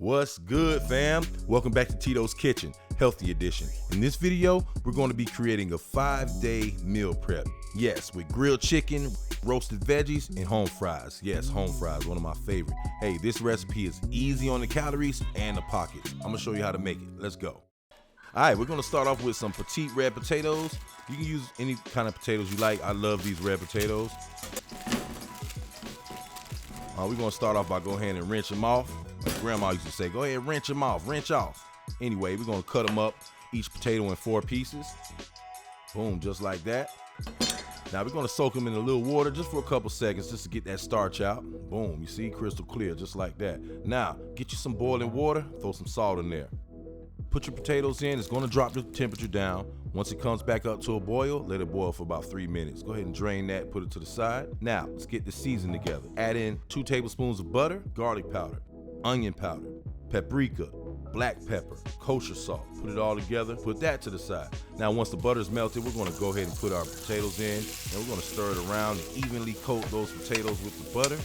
What's good, fam? Welcome back to Tito's Kitchen, Healthy Edition. In this video, we're going to be creating a 5-day meal prep. Yes, with grilled chicken, roasted veggies, and home fries. Yes, home fries, one of my favorite. Hey, this recipe is easy on the calories and the pockets. I'm gonna show you how to make it. Let's go. All right, we're gonna start off with some petite red potatoes. You can use any kind of potatoes you like. I love these red potatoes. We're gonna start off by going ahead and wrench them off. Like Grandma used to say, go ahead, wrench them off, wrench off. Anyway, we're gonna cut them up, each potato in 4 pieces. Boom, just like that. Now we're gonna soak them in a little water just for a couple seconds just to get that starch out. Boom, you see, crystal clear, just like that. Now, get you some boiling water, throw some salt in there. Put your potatoes in, it's gonna drop the temperature down. Once it comes back up to a boil, let it boil for about 3 minutes. Go ahead and drain that, put it to the side. Now, let's get the season together. Add in 2 tablespoons of butter, garlic powder, onion powder, paprika, black pepper, kosher salt. Put it all together, put that to the side. Now, once the butter is melted, we're gonna go ahead and put our potatoes in, and we're gonna stir it around and evenly coat those potatoes with the butter.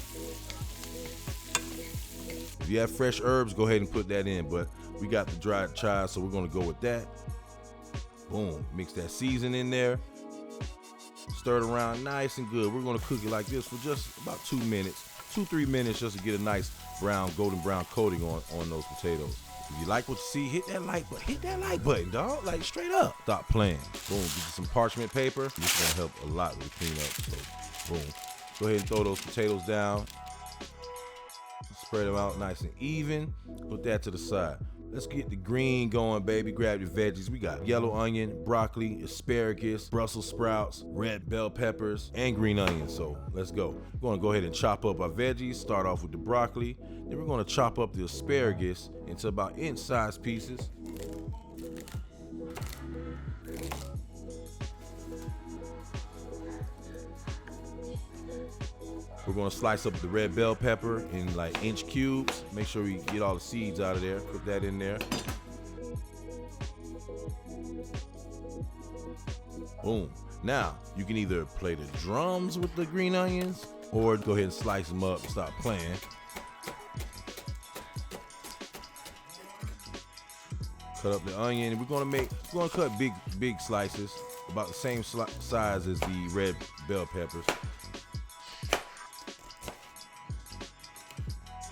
If you have fresh herbs, go ahead and put that in, but we got the dried chives, so we're gonna go with that. Boom, mix that season in there. Stir it around nice and good. We're gonna cook it like this for just about 2 minutes, 2-3 minutes, just to get a nice brown, golden brown coating on those potatoes. If you like what you see, hit that like button, dog, like straight up. Stop playing. Boom, get you some parchment paper. This is gonna help a lot with the cleanup, so boom. Go ahead and throw those potatoes down. Spread them out nice and even. Put that to the side. Let's get the green going, baby. Grab your veggies. We got yellow onion, broccoli, asparagus, Brussels sprouts, red bell peppers, and green onions. So let's go. We're gonna go ahead and chop up our veggies. Start off with the broccoli. Then we're gonna chop up the asparagus into about inch-sized pieces. We're gonna slice up the red bell pepper in like inch cubes. Make sure we get all the seeds out of there. Put that in there. Boom. Now, you can either play the drums with the green onions or go ahead and slice them up and stop playing. Cut up the onion. We're gonna cut big slices, about the same size as the red bell peppers.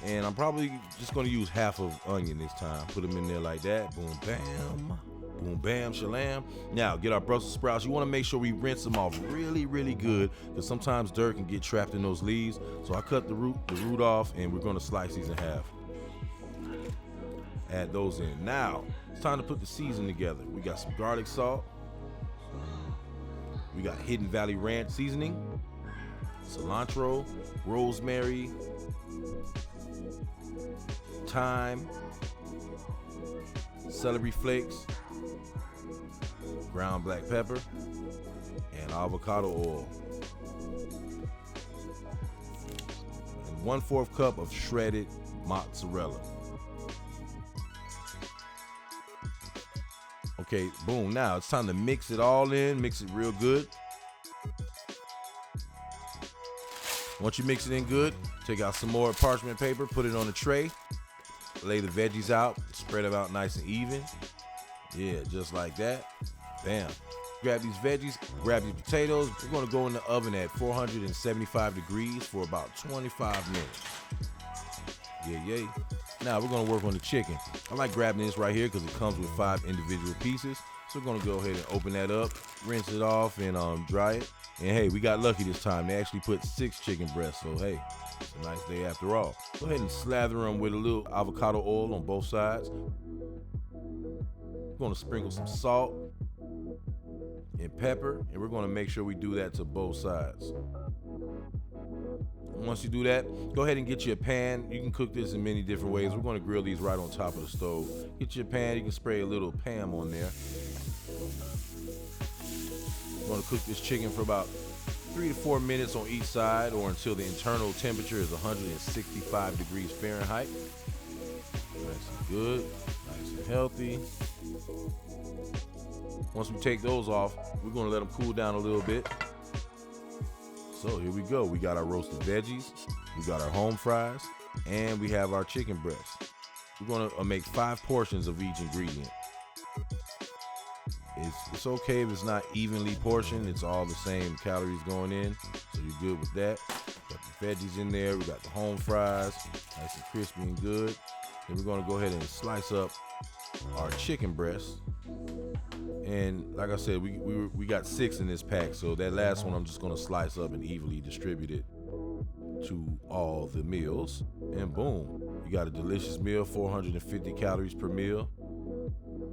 And I'm probably just gonna use half of onion this time. Put them in there like that. Boom, bam. Boom, bam, shalam. Now, get our Brussels sprouts. You wanna make sure we rinse them off really, really good, because sometimes dirt can get trapped in those leaves. So I cut the root off, and we're gonna slice these in half. Add those in. Now, it's time to put the season together. We got some garlic salt. We got Hidden Valley Ranch seasoning, cilantro, rosemary, thyme, celery flakes, ground black pepper, and avocado oil. And 1/4 cup of shredded mozzarella. Okay, boom. Now it's time to mix it all in, mix it real good. Once you mix it in good, take out some more parchment paper, put it on a tray. Lay the veggies out, spread them out nice and even. Yeah, just like that. Bam. Grab these veggies, grab these potatoes. We're gonna go in the oven at 475 degrees for about 25 minutes. Yeah. Now we're gonna work on the chicken. I like grabbing this right here because it comes with 5 individual pieces. So we're gonna go ahead and open that up, rinse it off, and dry it. And hey, we got lucky this time. They actually put 6 chicken breasts, so hey, it's a nice day after all. Go ahead and slather them with a little avocado oil on both sides. We're gonna sprinkle some salt and pepper, and we're gonna make sure we do that to both sides. Once you do that, go ahead and get you a pan. You can cook this in many different ways. We're gonna grill these right on top of the stove. Get you a pan, you can spray a little Pam on there. We're gonna cook this chicken for about 3 to 4 minutes on each side, or until the internal temperature is 165 degrees Fahrenheit. Nice and good, nice and healthy. Once we take those off, we're gonna let them cool down a little bit. So here we go. We got our roasted veggies, we got our home fries, and we have our chicken breast. We're gonna make 5 portions of each ingredient. It's okay if it's not evenly portioned. It's all the same calories going in, so you're good with that. Got the veggies in there. We got the home fries, nice and crispy and good. Then we're gonna go ahead and slice up our chicken breast. And like I said, we got 6 in this pack, so that last one I'm just gonna slice up and evenly distribute it to all the meals. And boom, you got a delicious meal, 450 calories per meal,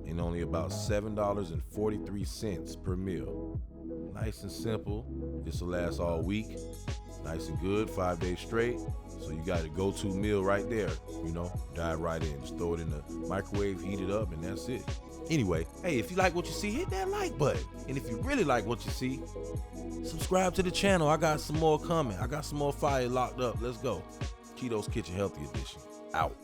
and only about $7.43 per meal. Nice and simple. This will last all week. Nice and good, 5 days straight. So you got a go-to meal right there. Dive right in. Just throw it in the microwave, heat it up, and that's it. Anyway, hey, if you like what you see, hit that like button. And if you really like what you see, subscribe to the channel. I got some more coming. I got some more fire locked up. Let's go. Tito's Kitchen Healthy Edition. Out.